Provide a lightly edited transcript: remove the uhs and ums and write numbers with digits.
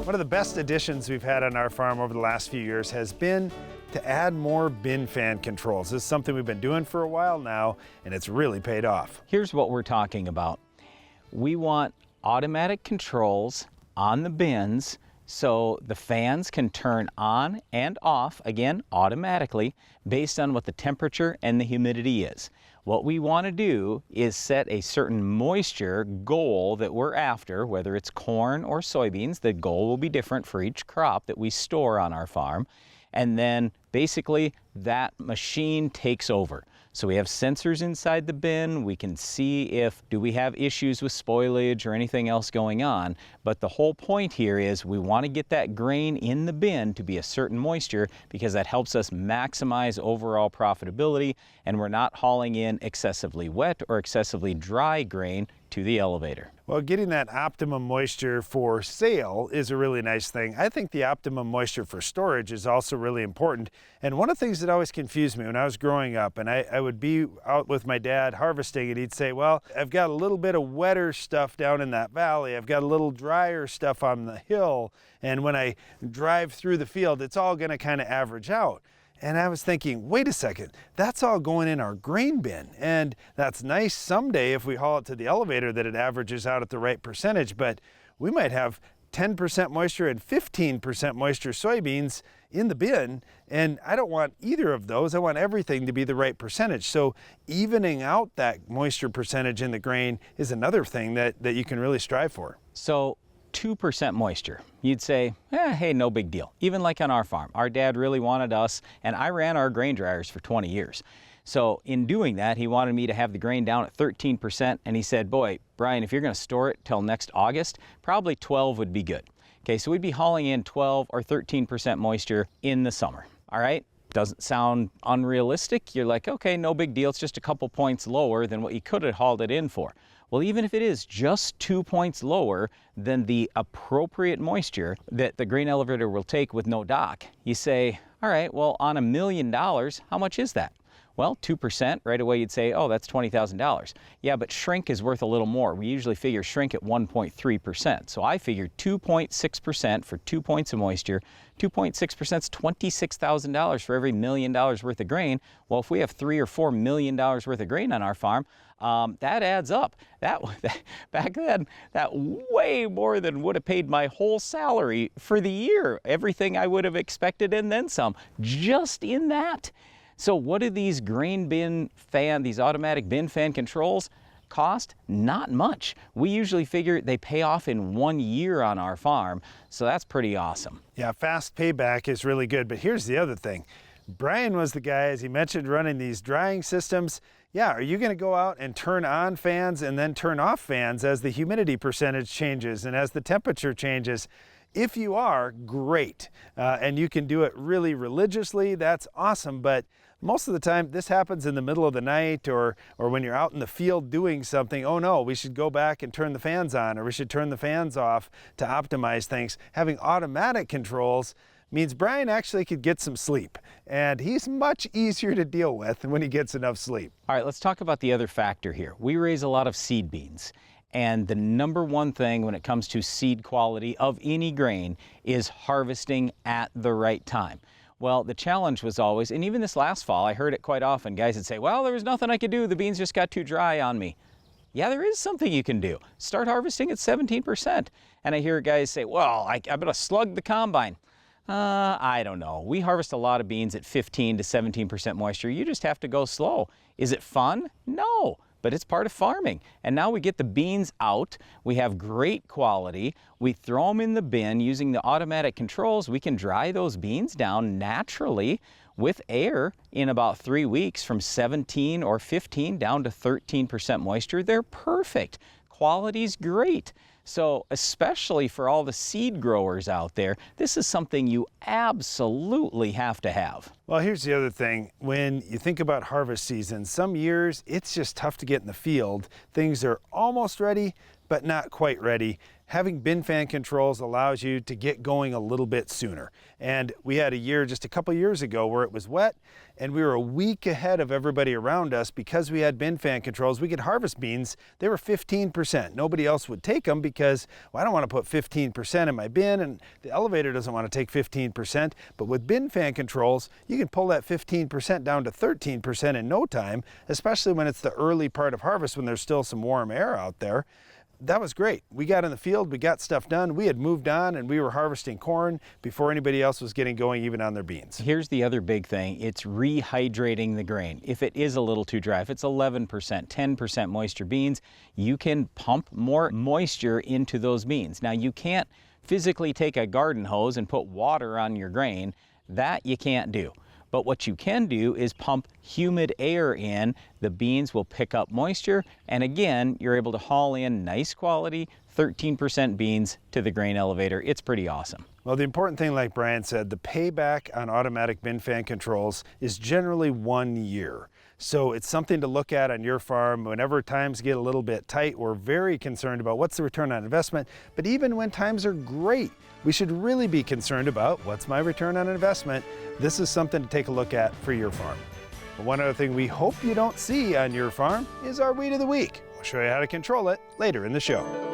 One of the best additions we've had on our farm over the last few years has been to add more bin fan controls. This is something we've been doing for a while now, and it's really paid off. Here's what we're talking about. We want automatic controls on the bins so the fans can turn on and off, again, automatically, based on what the temperature and the humidity is. What we want to do is set a certain moisture goal that we're after, whether it's corn or soybeans. The goal will be different for each crop that we store on our farm. And then basically that machine takes over. So we have sensors inside the bin. We can see if do we have issues with spoilage or anything else going on. But the whole point here is we want to get that grain in the bin to be a certain moisture because that helps us maximize overall profitability, and we're not hauling in excessively wet or excessively dry grain to the elevator. Well, getting that optimum moisture for sale is a really nice thing. I think the optimum moisture for storage is also really important. And one of the things that always confused me when I was growing up, and I would be out with my dad harvesting, and he'd say, well, I've got a little bit of wetter stuff down in that valley. I've got a little drier stuff on the hill. And when I drive through the field, it's all going to kind of average out. And I was thinking, wait a second, that's all going in our grain bin. And that's nice someday if we haul it to the elevator that it averages out at the right percentage, but we might have 10% moisture and 15% moisture soybeans in the bin, and I don't want either of those. I want everything to be the right percentage. So evening out that moisture percentage in the grain is another thing that you can really strive for. So 2% moisture. You'd say, hey, no big deal. Even like on our farm, our dad really wanted us, and I ran our grain dryers for 20 years. So in doing that, he wanted me to have the grain down at 13%, and he said, boy, Brian, if you're going to store it till next August, probably 12 would be good. Okay, so we'd be hauling in 12 or 13% moisture in the summer. All right, doesn't sound unrealistic. You're like, okay, no big deal. It's just a couple points lower than what you could have hauled it in for. Well, even if it is just 2 points lower than the appropriate moisture that the grain elevator will take with no dock, you say, all right, well, on $1 million, how much is that? Well, 2%, right away you'd say, oh, that's $20,000. Yeah, but shrink is worth a little more. We usually figure shrink at 1.3%. So I figured 2.6% for 2 points of moisture. 2.6% is $26,000 for every $1 million worth of grain. Well, if we have $3 or $4 million worth of grain on our farm, that adds up. Back then, that way more than would have paid my whole salary for the year. Everything I would have expected and then some, just in that. So what do these grain bin fan, these automatic bin fan controls cost? Not much. We usually figure they pay off in 1 year on our farm, so that's pretty awesome. Yeah, fast payback is really good, but here's the other thing. Brian was the guy, as he mentioned, running these drying systems. Yeah, are you going to go out and turn on fans and then turn off fans as the humidity percentage changes and as the temperature changes? If you are, great. And you can do it really religiously, that's awesome, but most of the time this happens in the middle of the night or when you're out in the field doing something. Oh no, we should go back and turn the fans on, or we should turn the fans off to optimize things. Having automatic controls means Brian actually could get some sleep, and he's much easier to deal with when he gets enough sleep. All right, let's talk about the other factor here. We raise a lot of seed beans, and the number one thing when it comes to seed quality of any grain is harvesting at the right time. Well, the challenge was always, and even this last fall, I heard it quite often, guys would say, well, there was nothing I could do, the beans just got too dry on me. Yeah, there is something you can do. Start harvesting at 17%. And I hear guys say, well, I'm gonna slug the combine. I don't know. We harvest a lot of beans at 15 to 17% moisture. You just have to go slow. Is it fun? No. But it's part of farming. And now we get the beans out, we have great quality, we throw them in the bin using the automatic controls. We can dry those beans down naturally with air in about 3 weeks from 17 or 15 down to 13% moisture. They're perfect. Quality's great. So especially for all the seed growers out there, this is something you absolutely have to have. Well, here's the other thing. When you think about harvest season, some years it's just tough to get in the field. Things are almost ready, but not quite ready. Having bin fan controls allows you to get going a little bit sooner. And we had a year just a couple years ago where it was wet and we were a week ahead of everybody around us because we had bin fan controls. We could harvest beans. They were 15%. Nobody else would take them because, well, I don't want to put 15% in my bin and the elevator doesn't want to take 15%. But with bin fan controls, you can pull that 15% down to 13% in no time, especially when it's the early part of harvest when there's still some warm air out there. That was great. We got in the field, we got stuff done, we had moved on, and we were harvesting corn before anybody else was getting going even on their beans. Here's the other big thing. It's rehydrating the grain. If it is a little too dry, if it's 11%, 10% moisture beans, you can pump more moisture into those beans. Now, you can't physically take a garden hose and put water on your grain. That you can't do. But what you can do is pump humid air in. The beans will pick up moisture, and again, you're able to haul in nice quality 13% beans to the grain elevator. It's pretty awesome. Well, the important thing, like Brian said, the payback on automatic bin fan controls is generally 1 year. So it's something to look at on your farm. Whenever times get a little bit tight, we're very concerned about what's the return on investment. But even when times are great, we should really be concerned about what's my return on investment. This is something to take a look at for your farm. But one other thing we hope you don't see on your farm is our weed of the week. We'll show you how to control it later in the show.